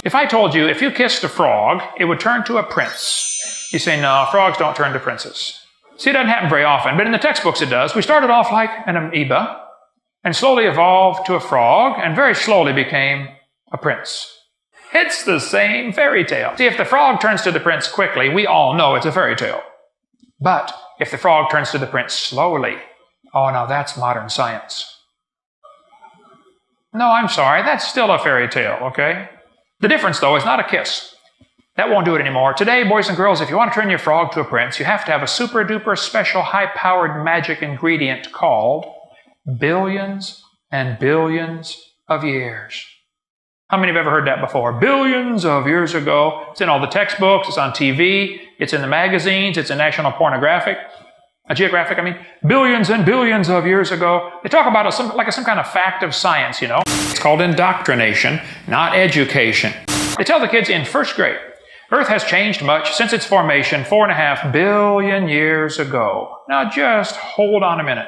If I told you if you kissed a frog, it would turn to a prince, you say, no, frogs don't turn to princes. See, it doesn't happen very often, but in the textbooks it does. We started off like an amoeba and slowly evolved to a frog and very slowly became a prince. It's the same fairy tale. See, if the frog turns to the prince quickly, we all know it's a fairy tale. But if the frog turns to the prince slowly, oh, now that's modern science. No, I'm sorry, that's still a fairy tale, okay? The difference, though, is not a kiss. That won't do it anymore. Today, boys and girls, if you want to turn your frog to a prince, you have to have a super-duper special high-powered magic ingredient called billions and billions of years. How many have ever heard that before? Billions of years ago. It's in all the textbooks, it's on TV, it's in the magazines, it's in National Geographic, billions and billions of years ago. They talk about it like some kind of fact of science, you know. It's called indoctrination, not education. They tell the kids in first grade, Earth has changed much since its formation 4.5 billion years ago. Now just hold on a minute.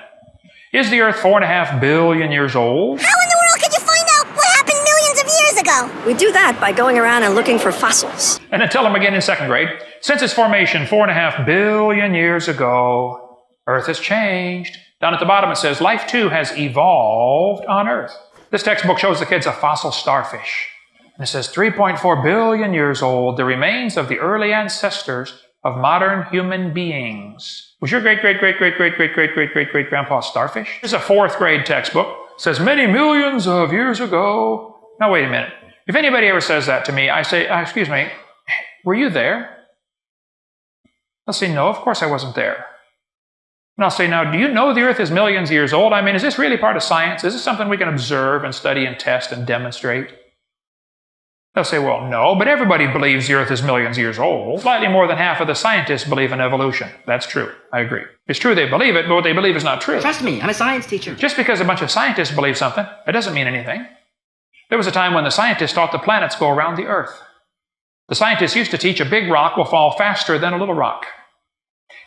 Is the Earth 4.5 billion years old? How in the world could you find out what happened millions of years ago? We do that by going around and looking for fossils. And then tell them again in second grade, since its formation 4.5 billion years ago, Earth has changed. Down at the bottom it says, life too has evolved on Earth. This textbook shows the kids a fossil starfish. And it says 3.4 billion years old, the remains of the early ancestors of modern human beings. Was your great-great-great-great-great-great-great-great-great-grandpa starfish? This is a fourth grade textbook. It says many millions of years ago. Now wait a minute. If anybody ever says that to me, I say, excuse me, were you there? They'll say, no, of course I wasn't there. And I'll say, now, do you know the Earth is millions of years old? Is this really part of science? Is this something we can observe and study and test and demonstrate? They'll say, well, no, but everybody believes the Earth is millions of years old. Slightly more than half of the scientists believe in evolution. That's true. I agree. It's true they believe it, but what they believe is not true. Trust me, I'm a science teacher. Just because a bunch of scientists believe something, it doesn't mean anything. There was a time when the scientists thought the planets go around the Earth. The scientists used to teach a big rock will fall faster than a little rock.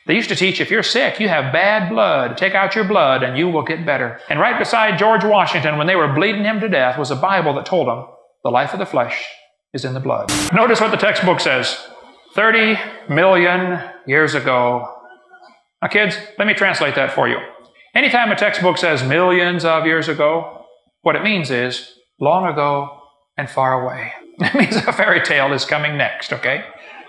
They used to teach if you're sick, you have bad blood, take out your blood and you will get better. And right beside George Washington, when they were bleeding him to death, was a Bible that told them the life of the flesh is in the blood. Notice what the textbook says. 30 million years ago. Now kids, let me translate that for you. Anytime a textbook says millions of years ago, what it means is long ago and far away. It means a fairy tale is coming next, okay?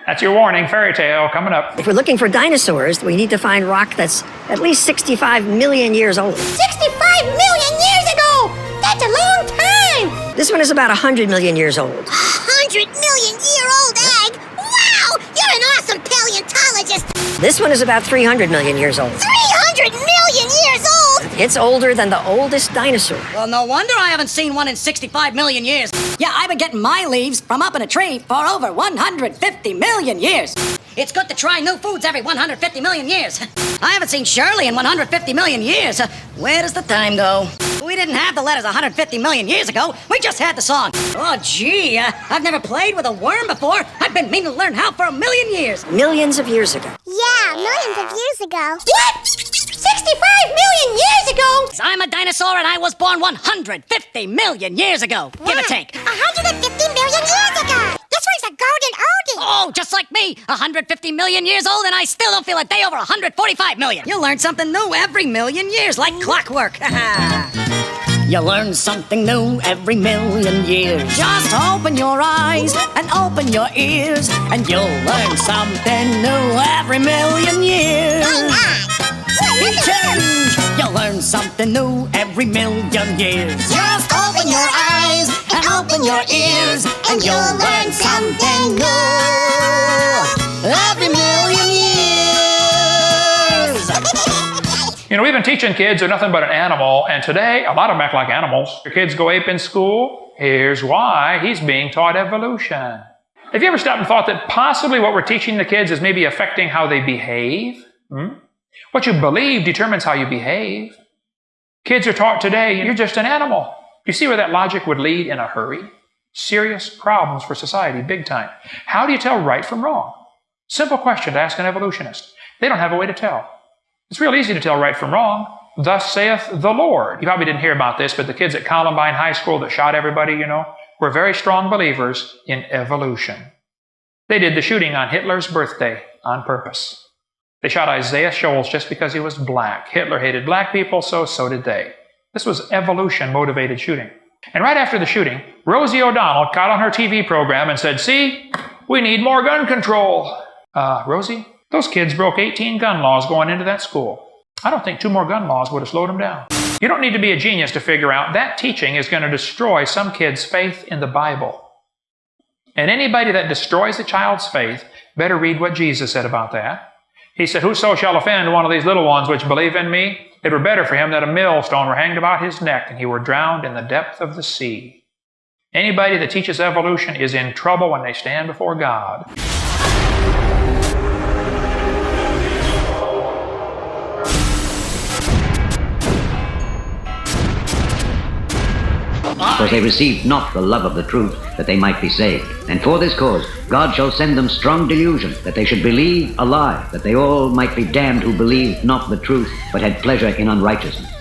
That's your warning, fairy tale coming up. If we're looking for dinosaurs, we need to find rock that's at least 65 million years old. 65 million years ago! That's a long time! This one is about 100 million years old. 100 million year old egg? Wow! You're an awesome paleontologist! This one is about 300 million years old. 300 million years old? It's older than the oldest dinosaur. Well, no wonder I haven't seen one in 65 million years. Yeah, I've been getting my leaves from up in a tree for over 150 million years. It's good to try new foods every 150 million years. I haven't seen Shirley in 150 million years. Where does the time go? We didn't have the letters 150 million years ago. We just had the song. Oh, gee, I've never played with a worm before. I've been meaning to learn how for a million years. Millions of years ago. Yeah, millions of years ago. What? 65 million years ago? I'm a dinosaur and I was born 150 million years ago. Give or take. 150 million years ago. This one's a golden oldie. Oh, just like me, 150 million years old, and I still don't feel a day over 145 million. You learn something new every million years, like clockwork. You learn something new every million years. Just open your eyes and open your ears, and you'll learn something new every million years. Change. You'll learn something new every million years. Just open your eyes and open your ears, and you'll learn something new every million years. You know, we've been teaching kids they're nothing but an animal, and today a lot of them act like animals. Your kids go ape in school. Here's why. He's being taught evolution. Have you ever stopped and thought that possibly what we're teaching the kids is maybe affecting how they behave? What you believe determines how you behave. Kids are taught today, you're just an animal. You see where that logic would lead in a hurry? Serious problems for society, big time. How do you tell right from wrong? Simple question to ask an evolutionist. They don't have a way to tell. It's real easy to tell right from wrong. Thus saith the Lord. You probably didn't hear about this, but the kids at Columbine High School that shot everybody, were very strong believers in evolution. They did the shooting on Hitler's birthday on purpose. They shot Isaiah Shoals just because he was black. Hitler hated black people, so did they. This was evolution-motivated shooting. And right after the shooting, Rosie O'Donnell got on her TV program and said, "See, we need more gun control." Rosie, those kids broke 18 gun laws going into that school. I don't think 2 more gun laws would have slowed them down. You don't need to be a genius to figure out that teaching is going to destroy some kids' faith in the Bible. And anybody that destroys a child's faith better read what Jesus said about that. He said, "Whoso shall offend one of these little ones which believe in me, it were better for him that a millstone were hanged about his neck and he were drowned in the depth of the sea." Anybody that teaches evolution is in trouble when they stand before God. Because they received not the love of the truth, that they might be saved. And for this cause God shall send them strong delusion, that they should believe a lie, that they all might be damned who believed not the truth, but had pleasure in unrighteousness.